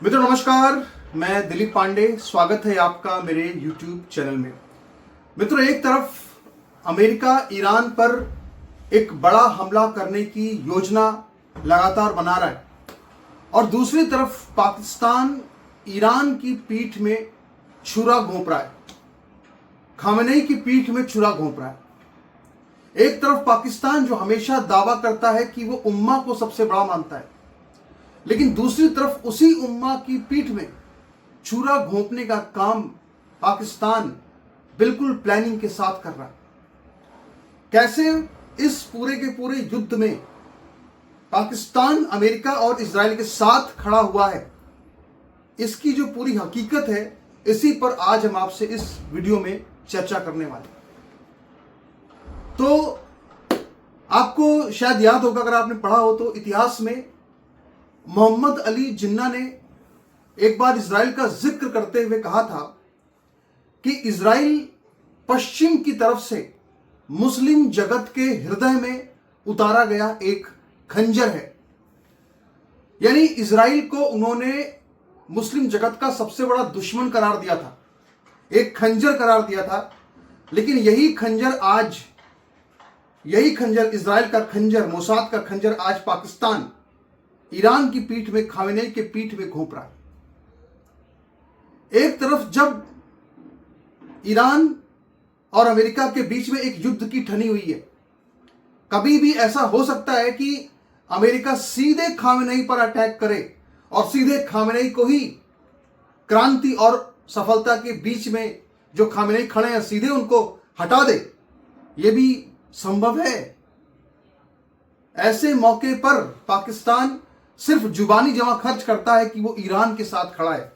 मित्रों नमस्कार, मैं दिलीप पांडे। स्वागत है आपका मेरे YouTube चैनल में। मित्रों, एक तरफ अमेरिका ईरान पर एक बड़ा हमला करने की योजना लगातार बना रहा है और दूसरी तरफ पाकिस्तान ईरान की पीठ में छुरा घोंप रहा है, खामेनेई की पीठ में छुरा घोंप रहा है। एक तरफ पाकिस्तान जो हमेशा दावा करता है कि वो उम्मा को सबसे बड़ा मानता है, लेकिन दूसरी तरफ उसी उम्मा की पीठ में छुरा घोंपने का काम पाकिस्तान बिल्कुल प्लानिंग के साथ कर रहा है। कैसे इस पूरे के पूरे युद्ध में पाकिस्तान अमेरिका और इजराइल के साथ खड़ा हुआ है, इसकी जो पूरी हकीकत है, इसी पर आज हम आपसे इस वीडियो में चर्चा करने वाले हैं। तो आपको शायद याद होगा, अगर आपने पढ़ा हो तो, इतिहास में मोहम्मद अली जिन्ना ने एक बार इजराइल का जिक्र करते हुए कहा था कि इजराइल पश्चिम की तरफ से मुस्लिम जगत के हृदय में उतारा गया एक खंजर है। यानी इजराइल को उन्होंने मुस्लिम जगत का सबसे बड़ा दुश्मन करार दिया था, एक खंजर करार दिया था। लेकिन यही खंजर इजराइल का खंजर, मोसाद का खंजर आज पाकिस्तान ईरान की पीठ में, खामेनेई के पीठ में घोंप रहा है। एक तरफ जब ईरान और अमेरिका के बीच में एक युद्ध की ठनी हुई है, कभी भी ऐसा हो सकता है कि अमेरिका सीधे खामेनेई पर अटैक करे और सीधे खामेनेई को ही क्रांति और सफलता के बीच में जो खामेनेई खड़े हैं सीधे उनको हटा दे। यह भी संभव है। ऐसे मौके पर पाकिस्तान सिर्फ जुबानी जमा खर्च करता है कि वो ईरान के साथ खड़ा है,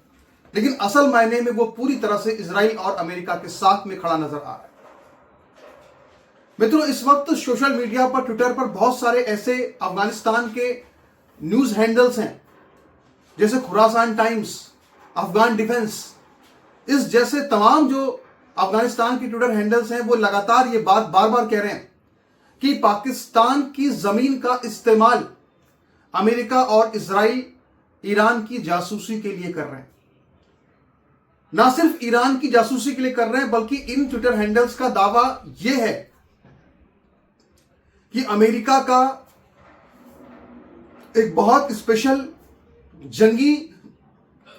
लेकिन असल मायने में वो पूरी तरह से इजराइल और अमेरिका के साथ में खड़ा नजर आ रहा है। मित्रों, इस वक्त सोशल मीडिया पर, ट्विटर पर बहुत सारे ऐसे अफगानिस्तान के न्यूज हैंडल्स हैं, जैसे खुरासान टाइम्स, अफगान डिफेंस, इस जैसे तमाम जो अफगानिस्तान की ट्विटर हैंडल्स हैं, वो लगातार ये बात बार बार कह रहे हैं कि पाकिस्तान की जमीन का इस्तेमाल अमेरिका और इजराइल ईरान की जासूसी के लिए कर रहे हैं। ना सिर्फ ईरान की जासूसी के लिए कर रहे हैं, बल्कि इन ट्विटर हैंडल्स का दावा यह है कि अमेरिका का एक बहुत स्पेशल जंगी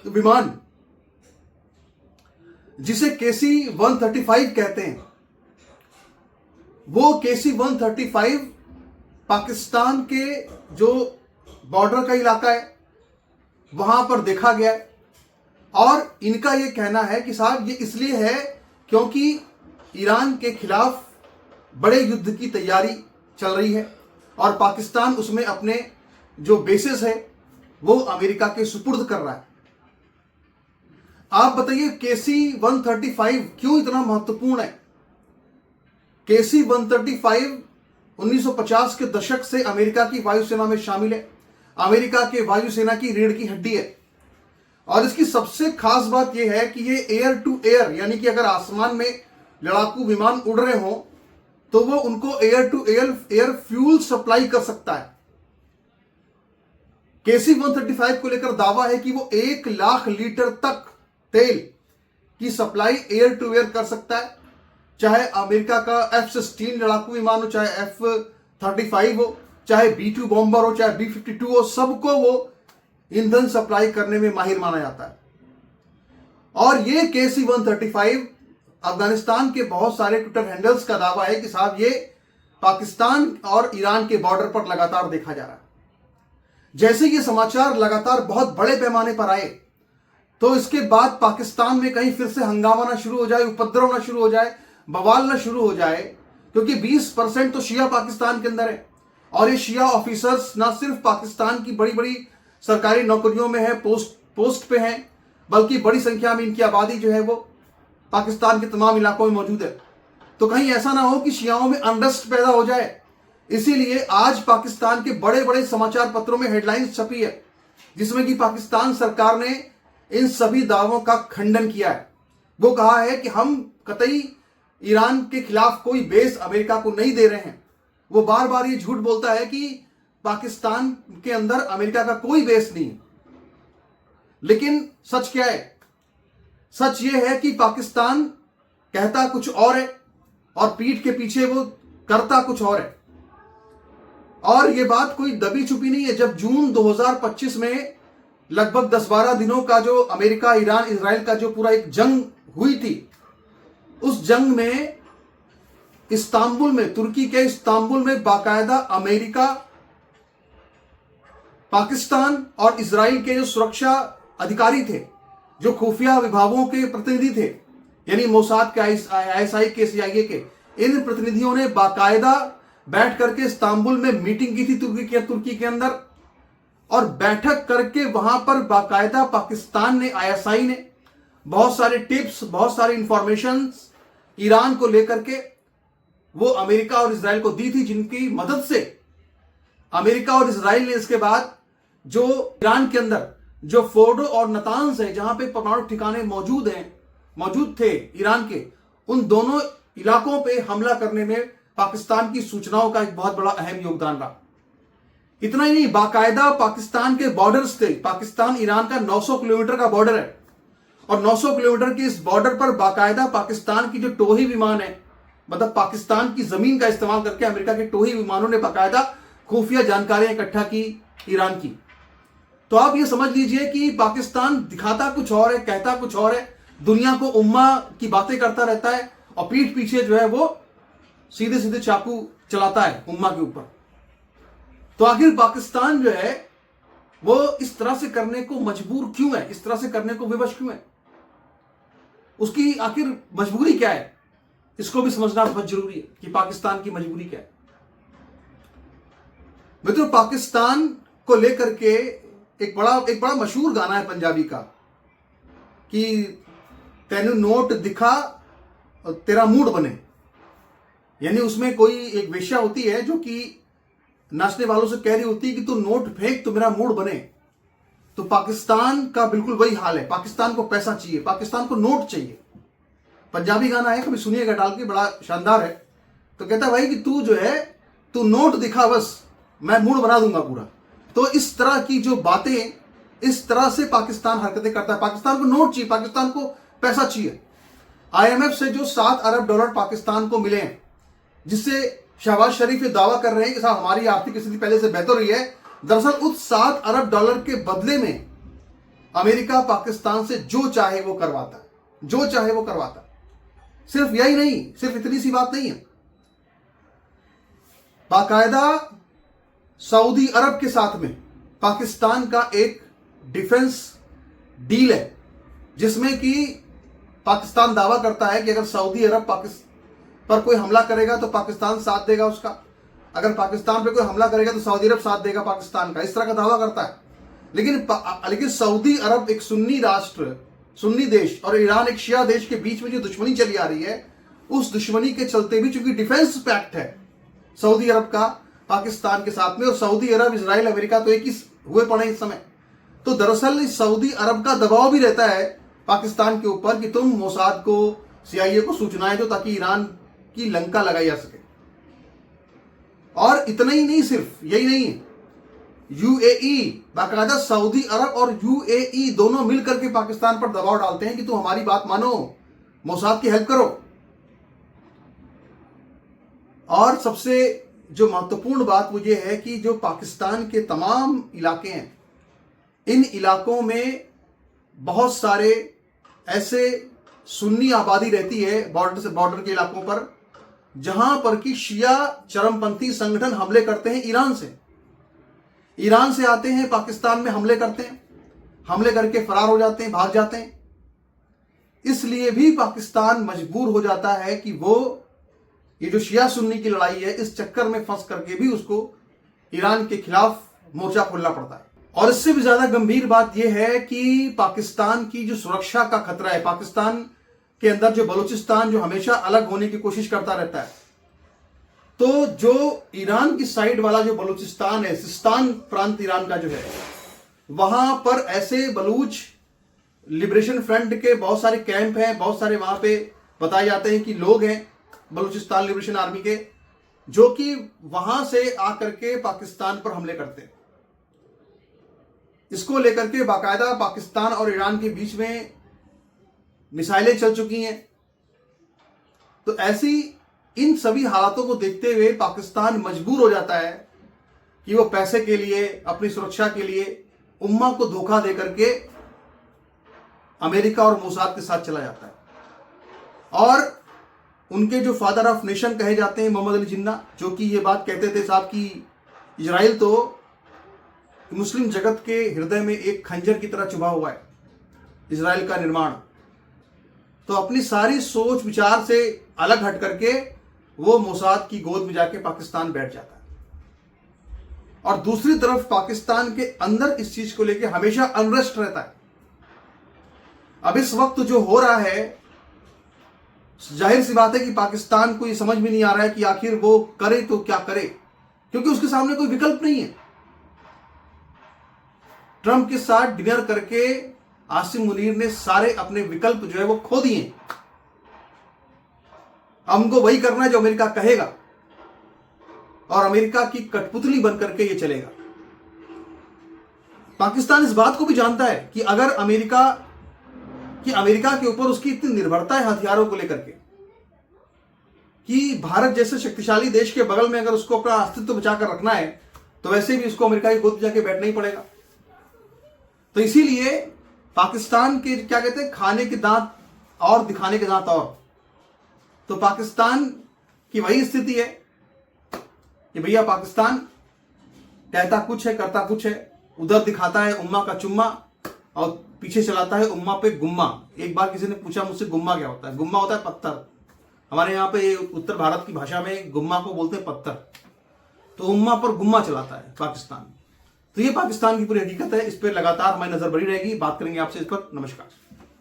विमान, जिसे KC-135 कहते हैं, वो KC-135 पाकिस्तान के जो बॉर्डर का इलाका है वहां पर देखा गया है। और इनका यह कहना है कि साहब ये इसलिए है क्योंकि ईरान के खिलाफ बड़े युद्ध की तैयारी चल रही है और पाकिस्तान उसमें अपने जो बेसेस है वो अमेरिका के सुपुर्द कर रहा है। आप बताइए, KC-135 क्यों इतना महत्वपूर्ण है? KC-135 1950 के दशक से अमेरिका की वायुसेना में शामिल है, अमेरिका के वायुसेना की रीढ़ की हड्डी है। और इसकी सबसे खास बात यह है कि ये एयर टू एयर, यानी कि अगर आसमान में लड़ाकू विमान उड़ रहे हो तो वो उनको air to air fuel supply कर सकता है। KC-135 को लेकर दावा है कि वो 1 लाख लीटर तक तेल की सप्लाई एयर टू एयर कर सकता है, चाहे अमेरिका का F-16 लड़ाकू विमान हो, चाहे F-35 हो, चाहे B-2 बॉम्बर हो, चाहे B-52 हो, सबको वो ईंधन सप्लाई करने में माहिर माना जाता है। और ये KC-135 अफगानिस्तान के बहुत सारे ट्विटर हैंडल्स का दावा है कि साहब ये पाकिस्तान और ईरान के बॉर्डर पर लगातार देखा जा रहा है। जैसे ये समाचार लगातार बहुत बड़े पैमाने पर आए तो इसके बाद पाकिस्तान में कहीं फिर से हंगामा ना शुरू हो जाए, उपद्रव ना शुरू हो जाए, बवाल ना शुरू हो जाए, क्योंकि 20% तो शिया पाकिस्तान के अंदर है और ये शिया ऑफिसर्स ना सिर्फ पाकिस्तान की बड़ी बड़ी सरकारी नौकरियों में है, पोस्ट पे हैं, बल्कि बड़ी संख्या में इनकी आबादी जो है वो पाकिस्तान के तमाम इलाकों में मौजूद है। तो कहीं ऐसा ना हो कि शियाओं में अनरेस्ट पैदा हो जाए, इसीलिए आज पाकिस्तान के बड़े बड़े समाचार पत्रों में हेडलाइंस छपी है जिसमें कि पाकिस्तान सरकार ने इन सभी दावों का खंडन किया है। वो कहा है कि हम कतई ईरान के खिलाफ कोई बेस अमेरिका को नहीं दे रहे हैं। वो बार बार ये झूठ बोलता है कि पाकिस्तान के अंदर अमेरिका का कोई बेस नहीं है। लेकिन सच क्या है? सच यह है कि पाकिस्तान कहता कुछ और है और पीठ के पीछे वो करता कुछ और है। और ये बात कोई दबी छुपी नहीं है। जब जून 2025 में लगभग 10-12 दिनों का जो अमेरिका, ईरान, इजराइल का जो पूरा एक जंग हुई थी, उस जंग में इस्तांबुल में, तुर्की के इस्तांबुल में बाकायदा अमेरिका, पाकिस्तान और इजराइल के जो सुरक्षा अधिकारी थे, जो खुफिया विभागों के प्रतिनिधि थे, यानी मोसाद के, ISI के, CIA के, इन प्रतिनिधियों ने बाकायदा बैठ करके इस्तांबुल में मीटिंग की थी तुर्की के अंदर। और बैठक करके वहां पर बाकायदा पाकिस्तान ने, ISI ने बहुत सारे टिप्स, बहुत सारी इंफॉर्मेशन ईरान को लेकर के वो अमेरिका और इजराइल को दी थी, जिनकी मदद से अमेरिका और इजराइल ने इसके बाद जो ईरान के अंदर जो फोर्डो और नतांज है, जहां पे परमाणु ठिकाने मौजूद थे ईरान के, उन दोनों इलाकों पे हमला करने में पाकिस्तान की सूचनाओं का एक बहुत बड़ा अहम योगदान रहा। इतना ही नहीं, बाकायदा पाकिस्तान के बॉर्डर्स थे। पाकिस्तान ईरान का 900 किलोमीटर का बॉर्डर है और 900 किलोमीटर के इस बॉर्डर पर बाकायदा पाकिस्तान की जो टोही विमान है, मतलब पाकिस्तान की जमीन का इस्तेमाल करके अमेरिका के टोही विमानों ने बाकायदा खुफिया जानकारियां इकट्ठा की ईरान की। तो आप ये समझ लीजिए कि पाकिस्तान दिखाता कुछ और है, कहता कुछ और है, दुनिया को उम्मा की बातें करता रहता है और पीठ पीछे जो है वो सीधे सीधे चाकू चलाता है उम्मा के ऊपर। तो आखिर पाकिस्तान जो है वो इस तरह से करने को मजबूर क्यों है, इस तरह से करने को विवश क्यों है? उसकी आखिर मजबूरी क्या है? इसको भी समझना बहुत जरूरी है कि पाकिस्तान की मजबूरी क्या है। मित्रों, पाकिस्तान को लेकर के एक बड़ा मशहूर गाना है पंजाबी का कि तेनू नोट दिखा तेरा मूड बने। यानी उसमें कोई एक वेश्या होती है जो कि नाचने वालों से कह रही होती है कि तू नोट फेंक तो मेरा मूड बने। तो पाकिस्तान का बिल्कुल वही हाल है। पाकिस्तान को पैसा चाहिए, पाकिस्तान को नोट चाहिए। पंजाबी गाना है, कभी सुनिएगा डाल के, बड़ा शानदार है। तो कहता भाई कि तू जो है तू नोट दिखा, बस मैं मूड बना दूंगा पूरा। तो इस तरह की जो बातें, इस तरह से पाकिस्तान हरकतें करता है। पाकिस्तान को नोट चाहिए, पाकिस्तान को पैसा चाहिए। IMF से जो $7 अरब पाकिस्तान को मिले हैं, जिससे शहबाज शरीफ ये दावा कर रहे हैं कि साहब हमारी आर्थिक स्थिति पहले से बेहतर हुई है, दरअसल उस $7 अरब के बदले में अमेरिका पाकिस्तान से जो चाहे वो करवाता है, जो चाहे वो करवाता है। सिर्फ यही नहीं, सिर्फ इतनी सी बात नहीं है, बाकायदा सऊदी अरब के साथ में पाकिस्तान का एक डिफेंस डील है, जिसमें कि पाकिस्तान दावा करता है कि अगर सऊदी अरब पाकिस्तान पर कोई हमला करेगा तो पाकिस्तान साथ देगा उसका, अगर पाकिस्तान पर कोई हमला करेगा तो सऊदी अरब साथ देगा पाकिस्तान का, इस तरह का दावा करता है। लेकिन सऊदी अरब एक सुन्नी राष्ट्र, सुन्नी देश, और ईरान एक शिया देश के बीच में जो दुश्मनी चली आ रही है, उस दुश्मनी के चलते भी चूंकि डिफेंस पैक्ट है सऊदी अरब का पाकिस्तान के साथ में, और सऊदी अरब, इजराइल, अमेरिका तो एक ही हुए पड़े इस समय, तो दरअसल इस सऊदी अरब का दबाव भी रहता है पाकिस्तान के ऊपर कि तुम मोसाद को, CIA को सूचनाएं दो ताकि ईरान की लंका लगाई जा सके। और इतना ही नहीं, सिर्फ यही नहीं है, UAE, बाकायदा सऊदी अरब और UAE दोनों मिलकर के पाकिस्तान पर दबाव डालते हैं कि तुम हमारी बात मानो, मोसाद की हेल्प करो। और सबसे जो महत्वपूर्ण बात वो ये है कि जो पाकिस्तान के तमाम इलाके हैं, इन इलाकों में बहुत सारे ऐसे सुन्नी आबादी रहती है बॉर्डर के इलाकों पर, जहां पर कि शिया चरमपंथी संगठन हमले करते हैं ईरान से आते हैं, पाकिस्तान में हमले करते हैं, हमले करके फरार हो जाते हैं, भाग जाते हैं। इसलिए भी पाकिस्तान मजबूर हो जाता है कि वो ये जो शिया सुन्नी की लड़ाई है, इस चक्कर में फंस करके भी उसको ईरान के खिलाफ मोर्चा खोलना पड़ता है। और इससे भी ज्यादा गंभीर बात यह है कि पाकिस्तान की जो सुरक्षा का खतरा है, पाकिस्तान के अंदर जो बलूचिस्तान जो हमेशा अलग होने की कोशिश करता रहता है, तो जो ईरान की साइड वाला जो बलूचिस्तान है, सिस्तान प्रांत ईरान का जो है, वहां पर ऐसे बलूच लिबरेशन फ्रंट के बहुत सारे कैंप हैं, बहुत सारे वहां पे बताए जाते हैं कि लोग हैं बलूचिस्तान लिबरेशन आर्मी के, जो कि वहां से आकर के पाकिस्तान पर हमले करते हैं। इसको लेकर के बाकायदा पाकिस्तान और ईरान के बीच में मिसाइलें चल चुकी हैं। तो ऐसी इन सभी हालातों को देखते हुए पाकिस्तान मजबूर हो जाता है कि वो पैसे के लिए, अपनी सुरक्षा के लिए उम्मा को धोखा दे करके अमेरिका और मोसाद के साथ चला जाता है। और उनके जो फादर ऑफ नेशन कहे जाते हैं मोहम्मद अली जिन्ना, जो कि ये बात कहते थे साहब कि इजराइल तो मुस्लिम जगत के हृदय में एक खंजर की तरह चुभा हुआ है, इजराइल का निर्माण। तो अपनी सारी सोच विचार से अलग हट करके वो मोसाद की गोद में जाके पाकिस्तान बैठ जाता है। और दूसरी तरफ पाकिस्तान के अंदर इस चीज को लेके हमेशा अनरेस्ट रहता है। अब इस वक्त जो हो रहा है, जाहिर सी बात है कि पाकिस्तान को ये समझ में नहीं आ रहा है कि आखिर वो करे तो क्या करे, क्योंकि उसके सामने कोई विकल्प नहीं है। ट्रंप के साथ डिनर करके आसिम मुनीर ने सारे अपने विकल्प जो है वो खो दिए। हमको वही करना है जो अमेरिका कहेगा और अमेरिका की कठपुतली बनकर के ये चलेगा। पाकिस्तान इस बात को भी जानता है कि अगर अमेरिका के ऊपर उसकी इतनी निर्भरता है हथियारों को लेकर के कि भारत जैसे शक्तिशाली देश के बगल में अगर उसको अपना अस्तित्व बचाकर रखना है तो वैसे भी उसको अमेरिका की गोद में जाके बैठना ही पड़ेगा। तो इसीलिए पाकिस्तान के क्या कहते हैं, खाने के दांत और दिखाने के दांत और। तो पाकिस्तान की वही स्थिति है कि भैया पाकिस्तान कहता कुछ है करता कुछ है, उधर दिखाता है उम्मा का चुम्मा और पीछे चलाता है उम्मा पे गुम्मा। एक बार किसी ने पूछा मुझसे गुम्मा क्या होता है। गुम्मा होता है पत्थर। हमारे यहाँ पे उत्तर भारत की भाषा में गुम्मा को बोलते हैं पत्थर। तो उम्मा पर गुम्मा चलाता है पाकिस्तान। तो ये पाकिस्तान की पूरी हकीकत है। इस पर लगातार हमारी नजर बनी रहेगी, बात करेंगे आपसे इस पर। नमस्कार।